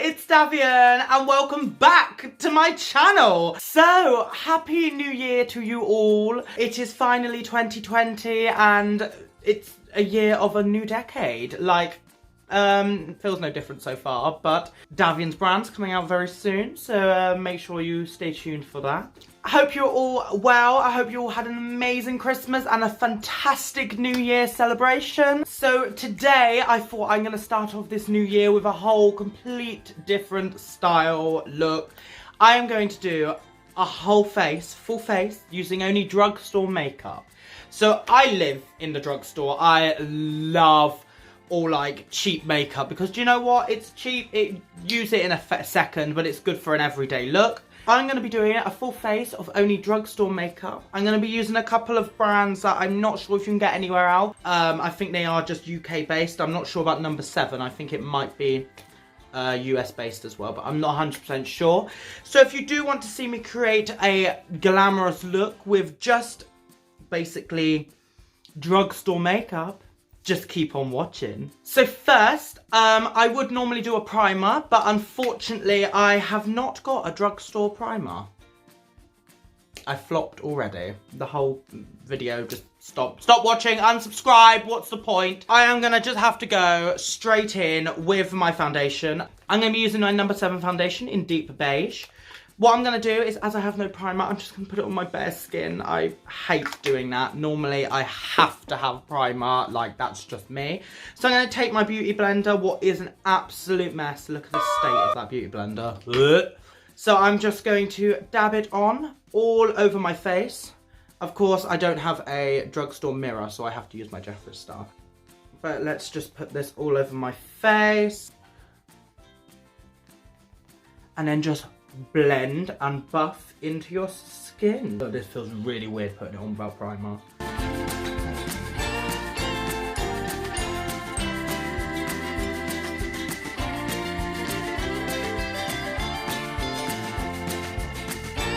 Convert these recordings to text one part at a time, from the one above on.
it's Davion and welcome back to my channel. So, happy new year to you all. It is finally 2020 and it's a year of a new decade. Like, feels no different so far, but Davion's brand's coming out very soon, so make sure you stay tuned for that. I hope you're all well. I hope you all had an amazing Christmas and a fantastic New Year celebration. So today I thought I'm going to start off this new year with a whole complete different style look. I am going to do a whole face, full face, using only drugstore makeup. So I live in the drugstore. I love all like cheap makeup because do you know what? It's cheap. Use it in a second, but it's good for an everyday look. I'm going to be doing a full face of only drugstore makeup. I'm going to be using a couple of brands that I'm not sure if you can get anywhere else. I think they are just UK based. I'm not sure about number 7. I think it might be US based as well, but I'm not 100% sure. So if you do want to see me create a glamorous look with just basically drugstore makeup, just keep on watching. So first, I would normally do a primer, but unfortunately I have not got a drugstore primer. I flopped already. The whole video just stop watching, unsubscribe, what's the point? I am gonna just have to go straight in with my foundation. I'm gonna be using my number 7 foundation in deep beige. What I'm going to do is, as I have no primer, I'm just going to put it on my bare skin. I hate doing that. Normally, I have to have primer. Like, that's just me. So I'm going to take my beauty blender, what is an absolute mess. Look at the state of that beauty blender. Ugh. So I'm just going to dab it on all over my face. Of course, I don't have a drugstore mirror, so I have to use my Jeffree Star. But let's just put this all over my face. And then just blend and buff into your skin. Oh, this feels really weird putting it on without primer.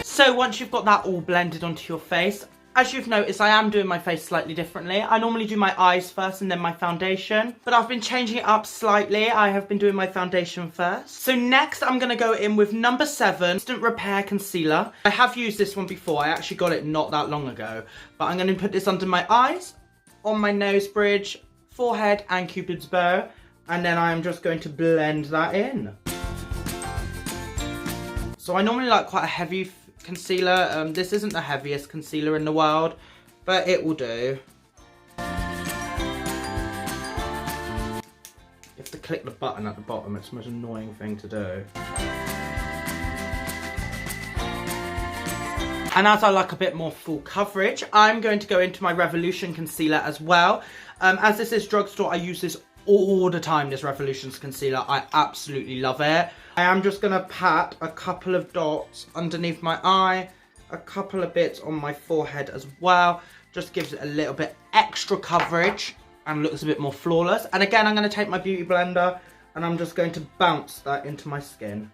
So once you've got that all blended onto your face, as you've noticed, I am doing my face slightly differently. I normally do my eyes first and then my foundation, but I've been changing it up slightly. I have been doing my foundation first. So next, I'm going to go in with number 7 Instant Repair Concealer. I have used this one before. I actually got it not that long ago, but I'm going to put this under my eyes, on my nose bridge, forehead, and Cupid's bow, and then I'm just going to blend that in. So I normally like quite a heavy concealer. This isn't the heaviest concealer in the world, but it will do. You have to click the button at the bottom. It's the most annoying thing to do. And as I like a bit more full coverage, I'm going to go into my Revolution concealer as well. As this is drugstore, I use this all the time, this Revolution's concealer. I absolutely love it. I am just going to pat a couple of dots underneath my eye, a couple of bits on my forehead as well. Just gives it a little bit extra coverage and looks a bit more flawless. And again, I'm going to take my beauty blender and I'm just going to bounce that into my skin.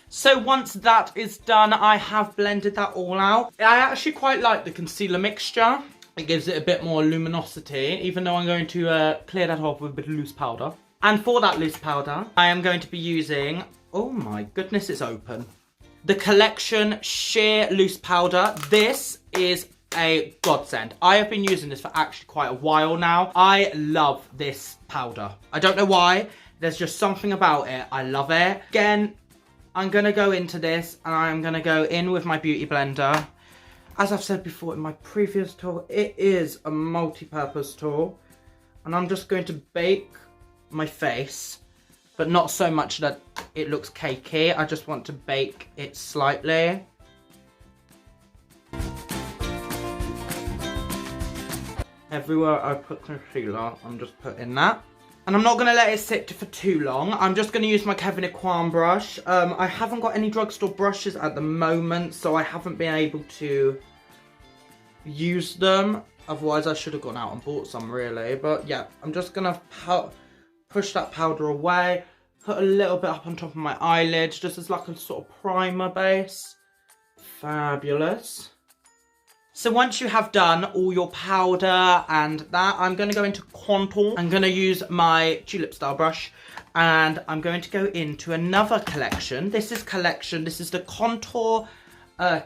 So once that is done, I have blended that all out. I actually quite like the concealer mixture. It gives it a bit more luminosity, even though I'm going to clear that off with a bit of loose powder. And for that loose powder, I am going to be using, oh my goodness, it's open, the Collection Sheer Loose Powder. This is a godsend. I have been using this for actually quite a while now. I love this powder. I don't know why. There's just something about it. I love it. Again, I'm going to go into this and I'm going to go in with my beauty blender. As I've said before in my previous tool, it is a multi-purpose tool. And I'm just going to bake my face, but not so much that it looks cakey. I just want to bake it slightly. Everywhere I put concealer, I'm just putting that. And I'm not going to let it sit for too long. I'm just going to use my Kevyn Aucoin brush. I haven't got any drugstore brushes at the moment, so I haven't been able to use them. Otherwise, I should have gone out and bought some, really. But yeah, I'm just going to push that powder away. Put a little bit up on top of my eyelids, just as like a sort of primer base. Fabulous. So once you have done all your powder and that, I'm going to go into contour. I'm going to use my tulip style brush and I'm going to go into another collection. This is the contour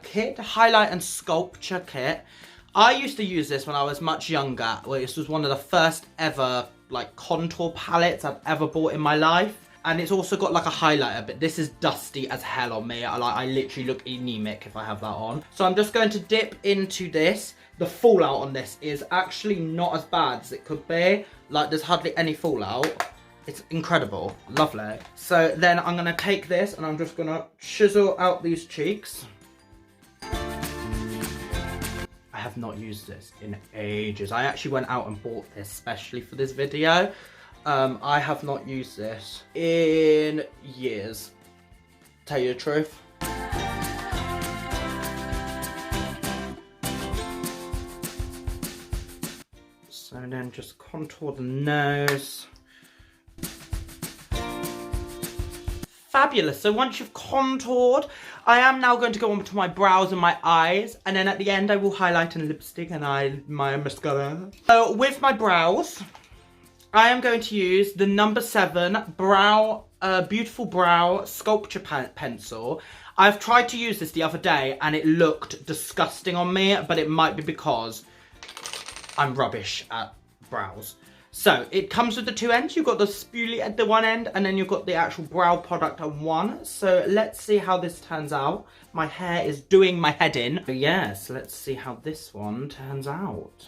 kit, highlight and sculpture kit. I used to use this when I was much younger. This was one of the first ever like contour palettes I've ever bought in my life. And it's also got like a highlighter, but this is dusty as hell on me. I literally look anemic if I have that on. So I'm just going to dip into this. The fallout on this is actually not as bad as it could be. Like there's hardly any fallout. It's incredible, lovely. So then I'm gonna take this and I'm just gonna chisel out these cheeks. I have not used this in ages. I actually went out and bought this especially for this video. I have not used this in years, tell you the truth. So then just contour the nose. Fabulous. So once you've contoured, I am now going to go on to my brows and my eyes, and then at the end I will highlight and lipstick and my mascara. So with my brows, I am going to use the number 7 Beautiful Brow Sculpture Pencil. I've tried to use this the other day and it looked disgusting on me, but it might be because I'm rubbish at brows. So it comes with the 2 ends. You've got the spoolie at the one end and then you've got the actual brow product on one. So let's see how this turns out. My hair is doing my head in. But yes, let's see how this one turns out.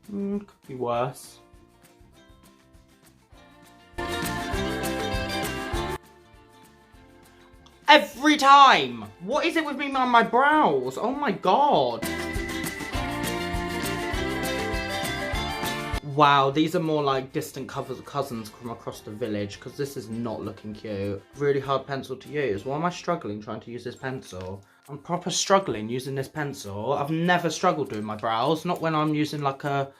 Could be worse. Every time! What is it with me on my brows? Oh my god. Wow, these are more like distant cousins from across the village because this is not looking cute. Really hard pencil to use. Why am I struggling trying to use this pencil? I'm proper struggling using this pencil. I've never struggled doing my brows. Not when I'm using like a...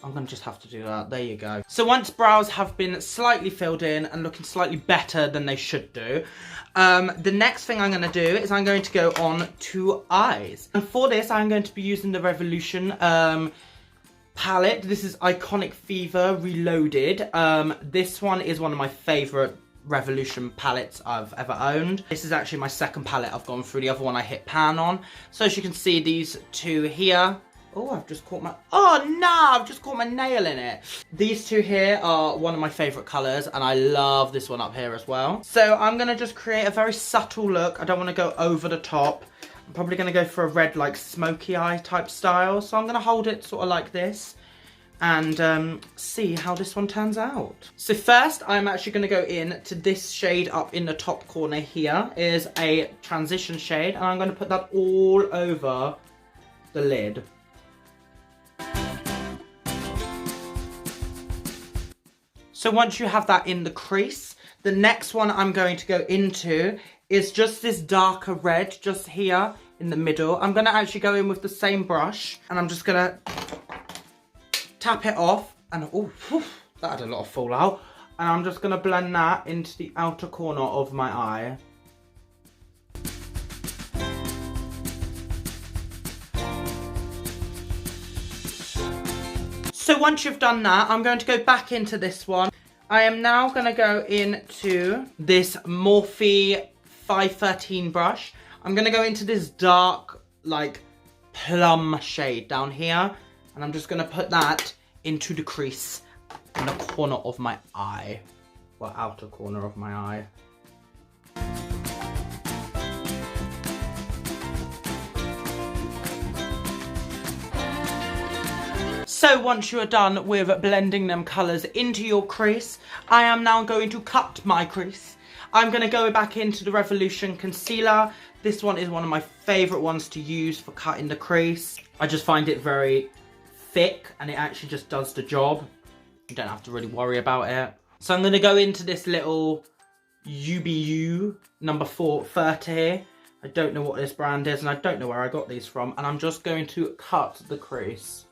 I'm going to just have to do that. There you go. So once brows have been slightly filled in and looking slightly better than they should do, the next thing I'm going to do is I'm going to go on to eyes. And for this, I'm going to be using the Revolution palette. This is Iconic Fever Reloaded. This one is one of my favourite Revolution palettes I've ever owned. This is actually my second palette I've gone through. The other one I hit pan on. So as you can see, these two here. Oh, I've just caught my... Oh, no! I've just caught my nail in it. These two here are one of my favourite colours, and I love this one up here as well. So I'm going to just create a very subtle look. I don't want to go over the top. I'm probably going to go for a red, like, smoky eye type style. So I'm going to hold it sort of like this and see how this one turns out. So first, I'm actually going to go in to this shade up in the top corner here. Is a transition shade, and I'm going to put that all over the lid. So once you have that in the crease, the next one I'm going to go into is just this darker red just here in the middle. I'm going to actually go in with the same brush and I'm just going to tap it off and oh, that had a lot of fallout. And I'm just going to blend that into the outer corner of my eye. So once you've done that, I'm going to go back into this one. I am now going to go into this Morphe 513 brush. I'm going to go into this dark, like, plum shade down here. And I'm just going to put that into the crease in the corner of my eye. Well, outer corner of my eye. So once you are done with blending them colours into your crease, I am now going to cut my crease. I'm going to go back into the Revolution concealer. This one is one of my favourite ones to use for cutting the crease. I just find it very thick and it actually just does the job. You don't have to really worry about it. So I'm going to go into this little UBU number 430. I don't know what this brand is and I don't know where I got these from. And I'm just going to cut the crease.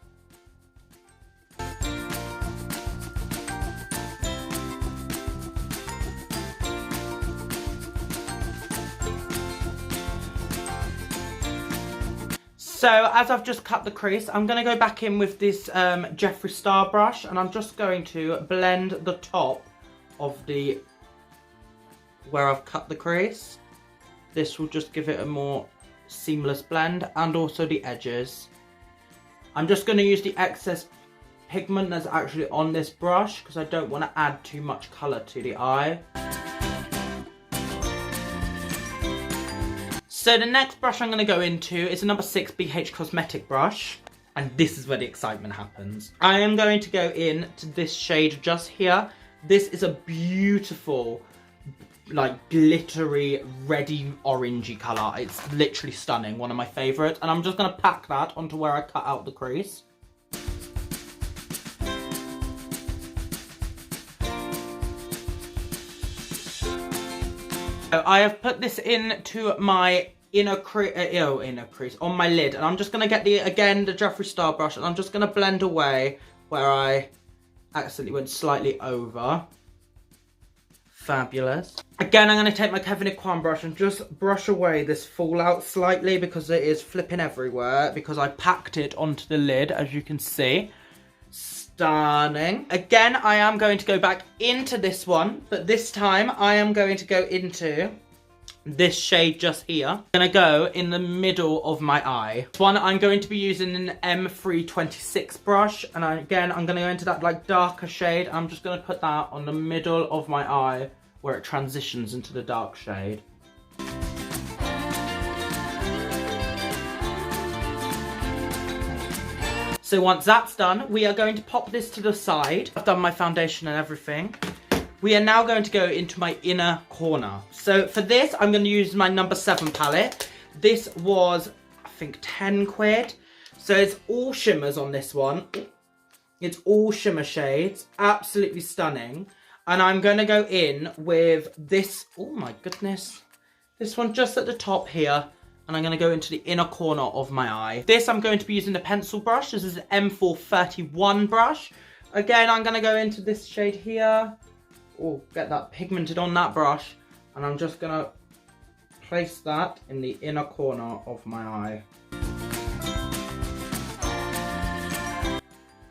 So as I've just cut the crease, I'm going to go back in with this Jeffree Star brush, and I'm just going to blend the top of the where I've cut the crease. This will just give it a more seamless blend, and also the edges. I'm just going to use the excess pigment that's actually on this brush because I don't want to add too much colour to the eye. So the next brush I'm going to go into is a number 6 BH Cosmetic brush, and this is where the excitement happens. I am going to go in to this shade just here. This is a beautiful, like glittery, reddy, orangey colour. It's literally stunning, one of my favourites. And I'm just going to pack that onto where I cut out the crease. So I have put this into my inner crease on my lid, and I'm just going to get the Jeffree Star brush, and I'm just going to blend away where I accidentally went slightly over. Fabulous. Again, I'm going to take my Kevyn Aucoin brush and just brush away this fallout slightly because it is flipping everywhere because I packed it onto the lid, as you can see. Stunning. Again, I am going to go back into this one, but this time I am going to go into this shade just here. I'm going to go in the middle of my eye. This one I'm going to be using an M326 brush, and again I'm going to go into that like darker shade. I'm just going to put that on the middle of my eye where it transitions into the dark shade. So once that's done, we are going to pop this to the side. I've done my foundation and everything. We are now going to go into my inner corner. So for this, I'm going to use my number 7 palette. This was, I think, 10 quid. So it's all shimmers on this one. It's all shimmer shades. Absolutely stunning. And I'm going to go in with this, oh my goodness. This one just at the top here. And I'm going to go into the inner corner of my eye. This I'm going to be using a pencil brush. This is an M431 brush. Again, I'm going to go into this shade here. Oh, get that pigmented on that brush. And I'm just going to place that in the inner corner of my eye.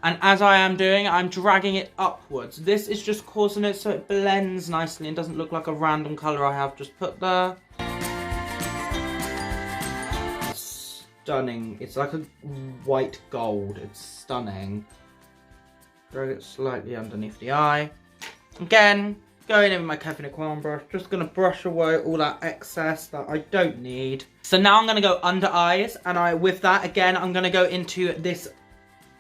And as I am doing, I'm dragging it upwards. This is just causing it so it blends nicely and doesn't look like a random colour I have just put there. Stunning. It's like a white gold. It's stunning. Drag it slightly underneath the eye. Again, going in with my Kevyn Aucoin brush. Just going to brush away all that excess that I don't need. So now I'm going to go under eyes. And with that, again, I'm going to go into this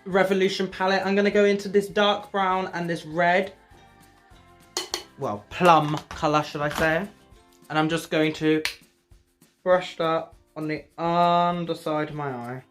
Revolution palette. I'm going to go into this dark brown and this red. Well, plum colour, should I say. And I'm just going to brush that on the underside of my eye.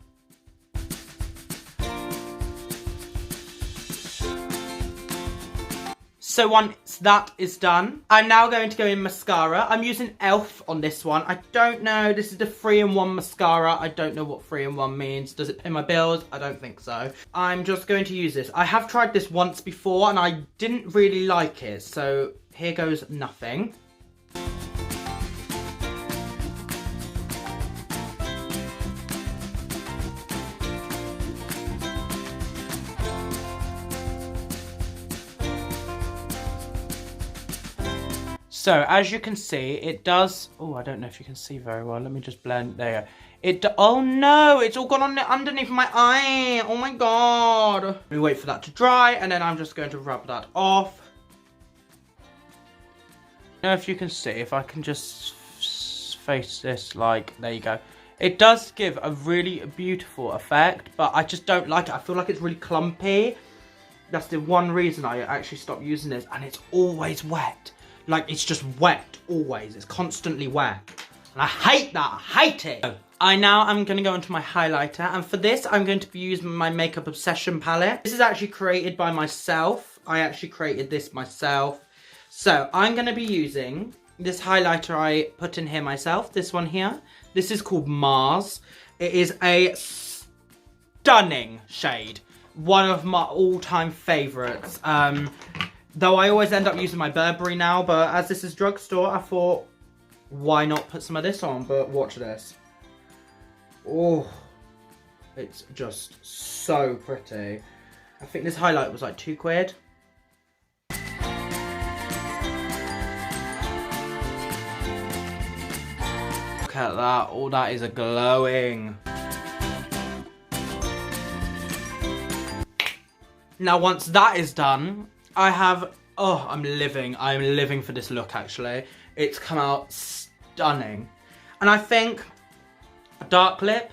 So once that is done, I'm now going to go in mascara. I'm using e.l.f. on this one. I don't know, this is the 3-in-1 mascara. I don't know what 3-in-1 means. Does it pay my bills? I don't think so. I'm just going to use this. I have tried this once before and I didn't really like it. So here goes nothing. So, as you can see, it does... Oh, I don't know if you can see very well. Let me just blend. There you go. Oh, no! It's all gone on underneath my eye! Oh, my God! Let me wait for that to dry, and then I'm just going to rub that off. I don't know if you can see. If I can just face this like... There you go. It does give a really beautiful effect, but I just don't like it. I feel like it's really clumpy. That's the one reason I actually stopped using this, and it's always wet. Like, it's just wet, always. It's constantly wet. And I hate that. I hate it. I'm going to go into my highlighter. And for this, I'm going to be using my Makeup Obsession palette. This is actually created by myself. I actually created this myself. So, I'm going to be using this highlighter I put in here myself. This one here. This is called Mars. It is a stunning shade. One of my all-time favourites. Though I always end up using my Burberry now, but as this is Drugstore, I thought, why not put some of this on? But watch this. Oh, It's just so pretty. I think this highlight was like £2. Look at that, all that is a glowing. Now once that is done, I have, oh, I'm living for this look actually. It's come out stunning. And I think a dark lip,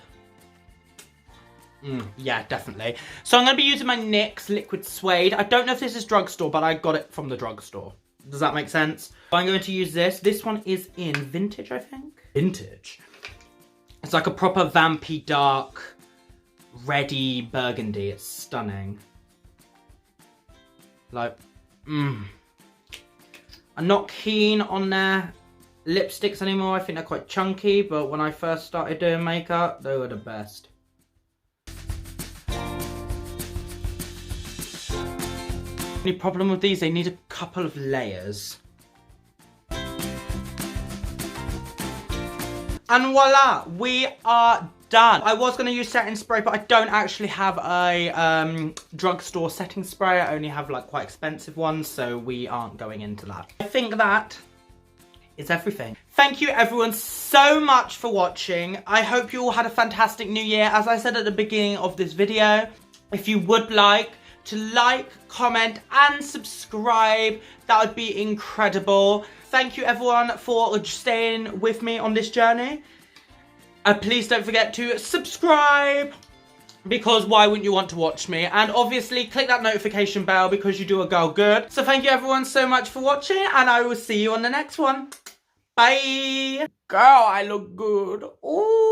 yeah, definitely. So I'm going to be using my NYX Liquid Suede. I don't know if this is Drugstore, but I got it from the Drugstore. Does that make sense? I'm going to use this. This one is in Vintage, I think. Vintage. It's like a proper vampy dark, reddy burgundy. It's stunning. Like, I'm not keen on their lipsticks anymore. I think they're quite chunky, but when I first started doing makeup, they were the best. Only problem with these, they need a couple of layers. And voila, we are done. I was going to use setting spray, but I don't actually have a drugstore setting spray. I only have like quite expensive ones, so we aren't going into that. I think that is everything. Thank you everyone so much for watching. I hope you all had a fantastic new year. As I said at the beginning of this video, if you would like to like, comment and subscribe, that would be incredible. Thank you everyone for staying with me on this journey. Please don't forget to subscribe, because why wouldn't you want to watch me? And obviously click that notification bell because you do a girl good. So thank you everyone so much for watching, and I will see you on the next one. Bye. Girl, I look good. Ooh.